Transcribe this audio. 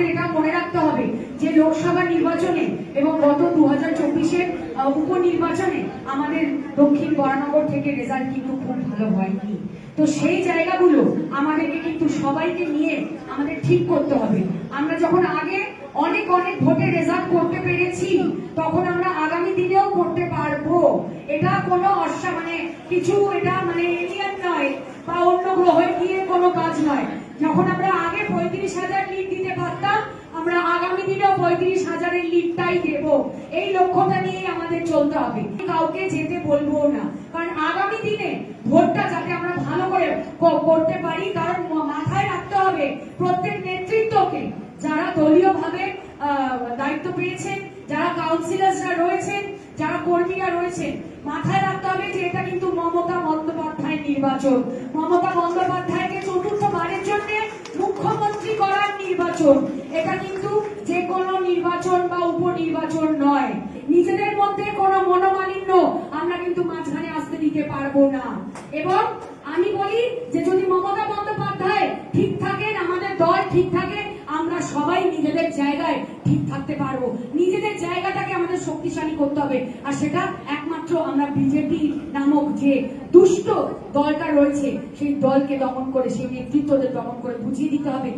আমাদের এটা মনে রাখতে হবে যে লোকসভা নির্বাচনে এবং গত 2024-এর উপনির্বাচনে আমাদের দক্ষিণ বরানগর থেকে রেজাল্ট কিন্তু খুব ভালো হয়নি। তো সেই জায়গাগুলো আমাদেরকে কিন্তু সবাইকে নিয়ে আমাদের ঠিক করতে হবে। আমরা যখন আগে অনেক অনেক ভোটে রেজাল্ট করতে পেরেছি, তখন আমরা আগামী দিনেও করতে পারবো। এটা কোনো কিছু এটা এলিয়ান নয় বা অন্য গ্রহে গিয়ে কোনো কাজ নয়। যখন আমরা আগে 35,000 লিড দিতে পারতাম, আমরা আগামী দিনেও 35,000-এর লিডটাই দেব। এই লক্ষ্যটা নিয়েই আমাদের চলতে হবে, কাউকে যেতে বলবো না। কারণ আগামী দিনে ভোটটা যাতে আমরা ভালো করে করতে পারি, কারণ মাথায় রাখতে হবে প্রত্যেক নেতৃত্বকে, যারা দলীয়ভাবে দায়িত্ব পেয়েছেন, যারা কাউন্সিলররা রয়েছেন, যারা কর্মীরা রয়েছেন, মাথায় রাখতে হবে যে এটা কিন্তু মমতা বন্দ্যোপাধ্যায়ের নির্বাচন। মমতা বন্দ্যোপাধ্যায়কে চতুর্থবারের জন্য মুখ্যমন্ত্রী করার নির্বাচন। এটা কিন্তু যে কোনো নির্বাচন বা উপনির্বাচন নয়। নিজেদের মধ্যে কোনো মনোমালিন্য আমরা কিন্তু মাঝখানে আসতে দিতে পারবো না। এবং আমি বলি যে যদি মমতা বন্দ্যোপাধ্যায় ঠিক থাকেন, আমাদের দল ঠিক থাকে, আমরা সবাই নিজেদের জায়গায় ঠিক থাকতে পারবো। নিজেদের জায়গাটাকে আমাদের শক্তিশালী করতে হবে, আর সেটা একমাত্র আমরা বিজেপি নামক যে দুষ্ট দলটা রয়েছে সেই দলকে দমন করে, সেই নেতৃত্বদের দমন করে বুঝিয়ে দিতে হবে